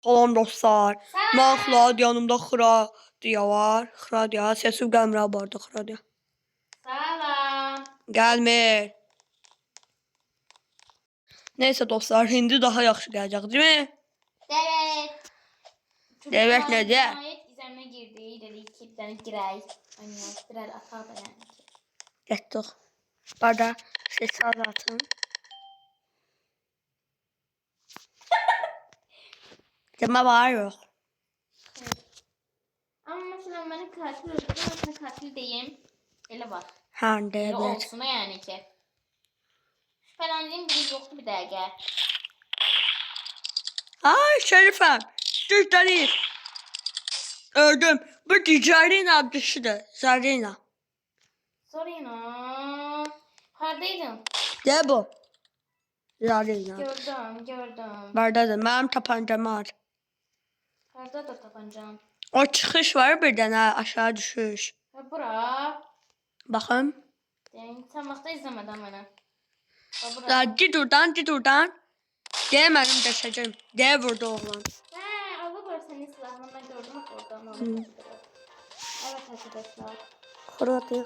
Salam dostlar. Salam. Mən Xrad, yanımda Xradiya var. Xradiya, səsim gəlmir bu arada Xradiya. Salam. Gəlmir. Neyse dostlar, indi daha yaxşı gələcək, değil mi? Evet. Evet, necə? Nəhayət izləmə girdi. Dedik ki, bir dənə girək. Oynayaq. Birər atar da yəni ki. Getdik. Bu arada ses azaltın. Demə var yox. Amma məsələn mənim katil öldürdüm. Mən katil deyim. Elə var. Hə, deyə Elə bilər. olsun da yəni ki. Şübhələndiğim biri yoxdur bir dəqiqə. Ay Şerifəm. Düz deyil. Öldüm. Bu Zarina dışıdır. Zarina. Sorina. Hardaydın? De bu. Zarina. Gördüm. Bardadır. Mənim tapancam var. Harda da tapancam? O çıxış var bir dənə aşağı düşüş. Ha bura. Baxın. Yəni sən vaxtda izləmədən mənə. Ha bura. Ya git oradan. De mənim dəşəcəm. De vurdu oğlan. Allah var senin silahını ben gördüm oradan. Evet arkadaşlar. Xradiya.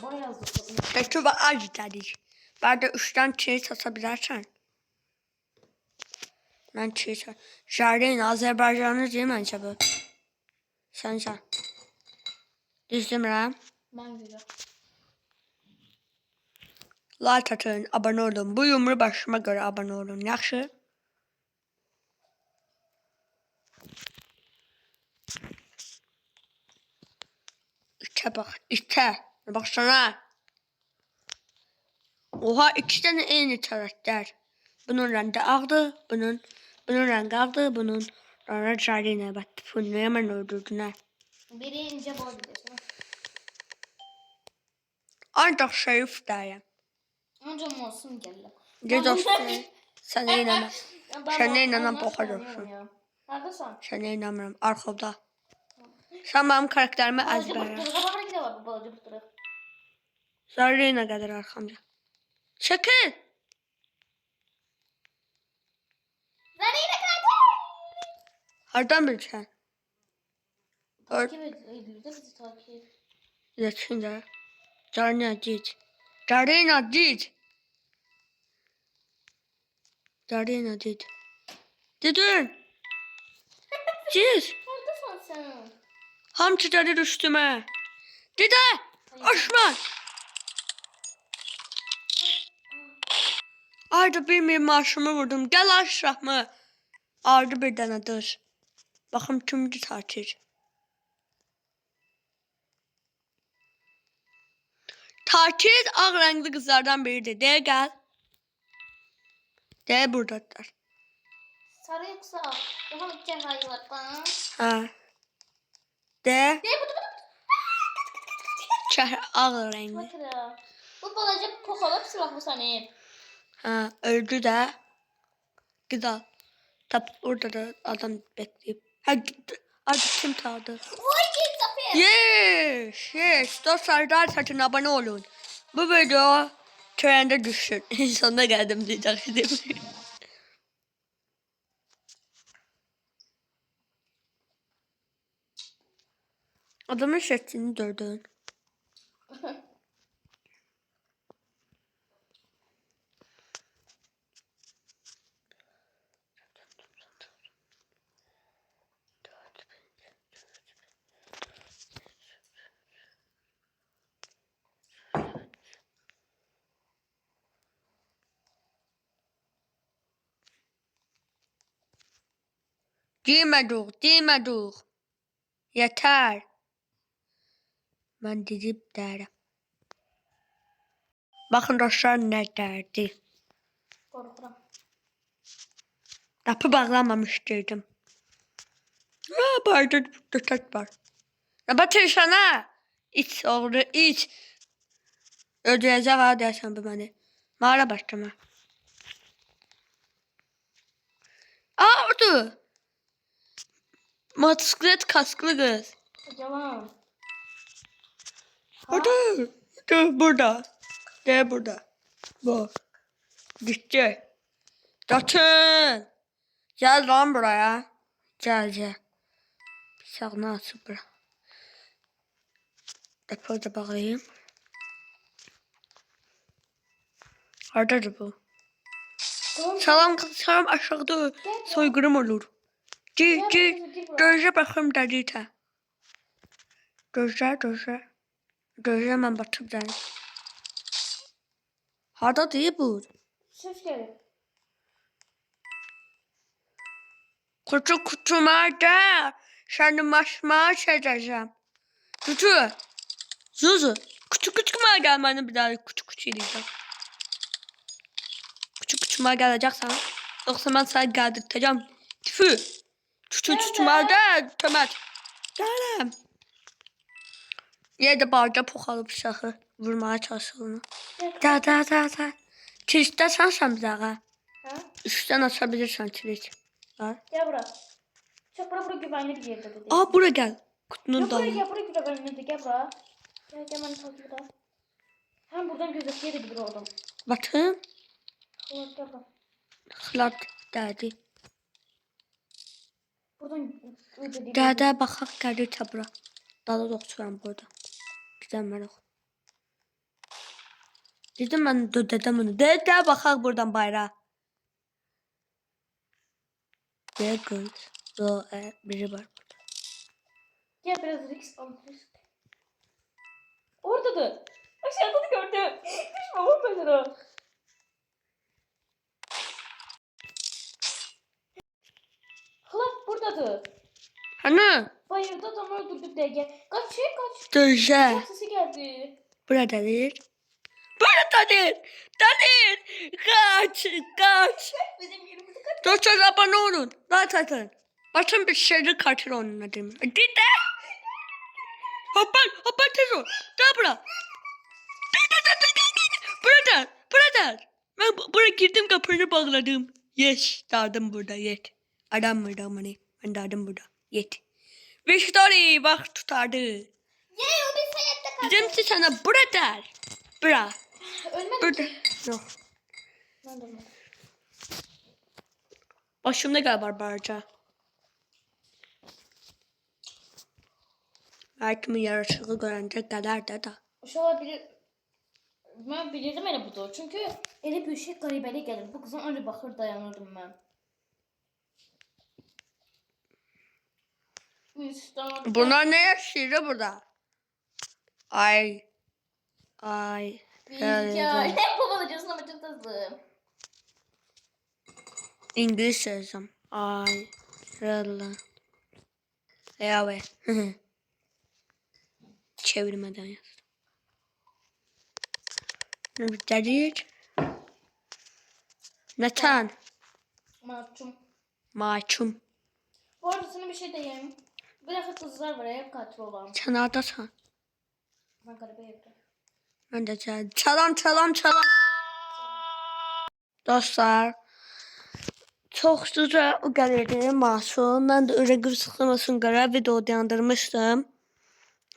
Bayağı zıpladım. Peki və acı dedik. Barda 3-dən çiğ sata bilərsən. Mən çiğ sata. Zarina Azərbaycanlı deyil məncə bu. Sən. Düz demirəm. Ben güzel. Like atın, abone olun. Bu yumru başıma göre abone olun. Yaxşı? İtə bax, itə. Baxsana. Oha, 2 dənə eyni tərəflər. Bunun rəngi ağdır, bunun rəngi ağdır, bunun rəngi Zarina. Bax, bunu hemen öldürdülər. Biri ince boy biliyorsun. Ancaq Şerif deyəm. Önce olsun geldi. De dostum, sənə inanam. Sənə inanam, boxa dursun. Neredesin? Sənə inanmıram, arxada. Sən mənim karakterimi Balıcı əzbərə. bıktırıq. Bak hareket var bu balıcı bıktırıq. Zarina qədər arxamca. Çəkil! Zarina katil! Hardan bilsən? Takip edildi bizi takip. Zaçınca. Zarina git. Zarina git. Zarina git. Dedin. Git. Neredesin sen? Hamçı gelir üstüme. Dede. Osman. Ayda bir maaşımı vurdum. Gel aşağı mı? Ardı bir dənə dur. Baxım kimdir takip. Takip ağ rəngli qızlardan biridir. De gel. De buradadır. Sarı yoksa al. Daha bir cehayı var bana. Ha. De. Ne bu? Ağ rəngli. Bakıra. Bu balacı kokalıp silahlı seni. Ha, öldü də. Güzel. Tap orada da adam bekleyip. Ha gitti. Hadi kim kaldı? Vay git Zafer. Yes. Dostlar satın abone olun. Bu video trende düşsün. Sonuna geldim diyecektim. Adamın şeklini gördün. Demədik. Yeter. Ben didip derim. Bakın dostlar ne derdi. Korkuram. Kapı bağlamamıştım. Ha, barda tutak var. Ya batırsana. İç oğlu iç. Ödeyecek ha dersen bu beni. Mağara başlama. Aa orada. Motosiklet kasklı kız. Yalan. Orada. Dur burada. De burada. Bu. Gitti. Kaçın. Gel lan buraya. Gel. Bıçağını açıp bırak. Depoyu da bağlayayım. Haradadır bu? Salam aşağıda. Soygunum olur. Gir. Gözle bakım dediyse. Gözle. Gözle mən batıb dənim. Harada deyil bu? Ses gelir. Kutu gel. Seni maşmağa çəkəcəm. Zuzu. Kutu gel bana bir daha kutu diyeceğim. Kutu geleceksen. Yoksa ben sana geldirteceğim. Tüfü. Kutu gel. Tömət. Gələm. Yerde barda poxalıb uşağı. Vurmaya çalışır onu. Da. Kilistə sən bir daha. Ha? Üstten açabilirsen kilit. Gel bura. Çok bura güvenli bir yerde dedi. Aa buraya gel. Kutunun Yok dalına. buraya güvenli gel bura. Gel beni takip et. Hem buradan gözüküyor bir oğlum. Bakın. Evet gel bura. Xılat derdi. Buradan ödedi. Gədə baxaq gəlir tabura. Dalı dokturam burada. Güzəlməliyik. Dedim mən dedim onu. Də baxaq buradan bayrağa. There goes. Biri var. Gel biraz risk al. Oradadır. Aşağıda da gördüm. Düşme vurma. Hılat buradadır. Hani? Bayırda adamı öldürdük diye gel. Kaç. Döşe. Kaç sesi geldi. Buradadır. Buradadır. Dalir. Kaç. Bizim yerimizi kaç. Dostlar abone olun. Like atın. Bakın bir şeyleri kaçır onun adımı. Gide. Hoppa tez ol. Daha bura. Burada. Ben buraya girdim kapını bağladım. Yes. Dardım burada. Yet. Adam burada mani. Ben dardım burada. Yet. Victory. Bak tutardı. Yey o bir hayatta kaldı. Dedim ki sana burada. Bura. Ölmedi Burada. ki. Yok. Ben de ölmedim. Başımda galiba barca. Belki mi yaratığı görünce kadar da. Uşağı biri... Ben bilirdim elə budur. Çünkü elə bir şey qəribəli gəlir. Bu qızın öyle baxır dayanırdım ben. Bunlar ne yaşıyor burada? Ay. Ya hep babalayacaksın ama çok hızlı. İngiliz yazım. Ay. Rılla. Evet. Çevirmeden yaz. Dedik. Natan. Maçum. Bu arada sana bir şey diyeyim. Bırakın kızlar var hep katil olan. Sen neredesin? Ben garibe evde. Ben de geldim. Çalam. Dostlar. Çok güzel o gəlirdi Masum. Ben de öyle gibi sıkılmasın görə video dayandırmıştım.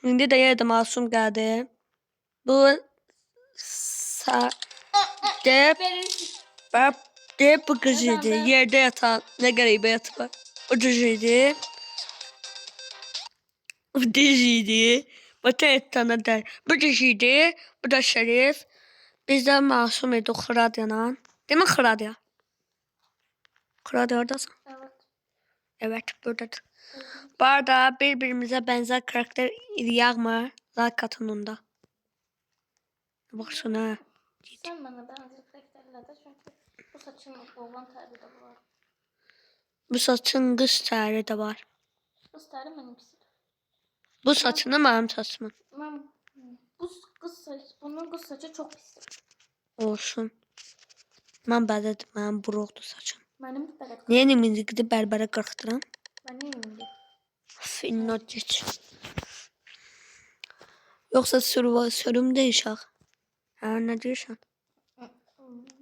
Şimdi de yerdə Masum geldi. Bu de bu kızıydı. Yerde yatan ne garibe yatıp var. O diziydi. Batı ettanı der. Bu diziydi. Bu da Şerif. Bizden Masum idi o Xıradyanan. Değil mi Xıradya? Xıradya oradasın. Evet. Evet buradadır. Bu arada birbirimize benzer karakter yağmır. Like atın onda. Baksana. Sen bana benzer karakterlerde çünkü bu saçın oğlan terbi de var. Bu saçın kız teri de var. Kız terbi benimkisi. Bu saçını benim saçımın. Ben bu kız saç, bunun kız saçı çok pis. Olsun. Ben bələdim, mənim buruqdur saçım. Benim de belə. Niyə indi gidib bərbərə qırxdıram? Ben neyim indi? Finnot geç. Yoksa sürüm değişik. Ha ne diyorsun?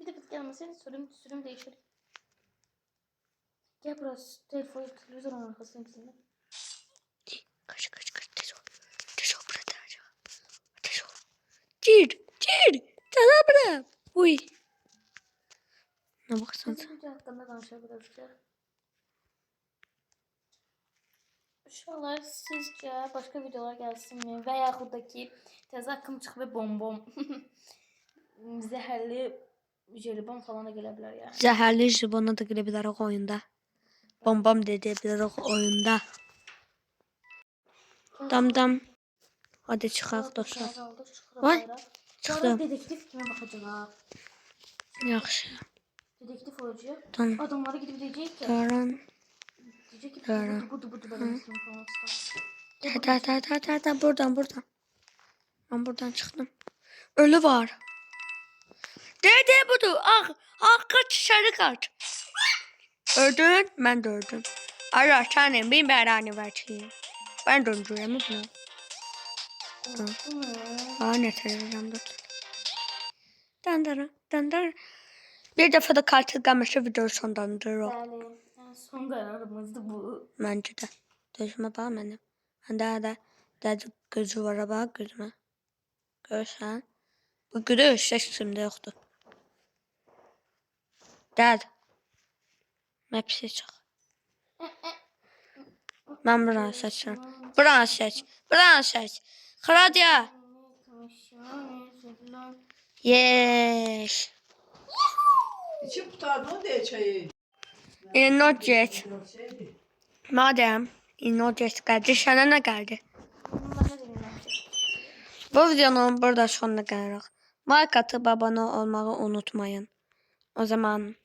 Bir de gelmeseydi sürüm değişir. Gel burası televizyon arkasına bizimle. Kaç tez ol. Tez ol burada. Tez ol. Gir. Sana bırak. Uy. Ne baksan sen. Bizim hakkında konuşabiliriz. Uşaqlar, sizcə başqa videolar gəlsinmi? Və yaxud da ki, təzə haqqım çıxıb və bombom. Zəhərli jelibon falan da gələ bilər yəni. Zəhərli jibona da girə bilərik oyunda. Bombam dedi bilərik oyunda. Dam. Hadi çıxaq dostlar. Vay, çıxdım. Dedektiv kimə baxacaq? Yaxşı. Dedektiv olacaq. Tamam. Adamlara gidib deyəcək ki, Daran. deyəcək ki, Daran. budur belə kim falan. Ta buradan. Ben buradan çıktım. Ölü var. De budur. Kaç dışarı kaç. Öldün. Ben de öldüm. Allah tanrım bir berani verçiyim. Ben de öldürüyorum. Ne terörüm dur. Dandara. Bir defa da katil gelmişti video sonlandırır. Bəli, son qərarımızdır bu. Bence de. Gözüme bak benim. Daha gözü var bak gözüme. Görsen. Bu gülüş seçimde yoktu. Dad. Hepsi çık. Ben buranı seçiyorum. Buranı seç. Claudia. Yes. İçim tutardı diye çayı. Not Madem not geldi. Sana ne geldi? Bu videonun burada sonuna gelirik. Like atıp abone olmayı unutmayın. O zaman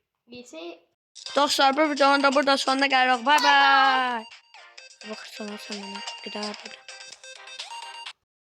dostlar bu videonun da burada sonuna gelirik. Bye bye. Bak sonra. Gider burada.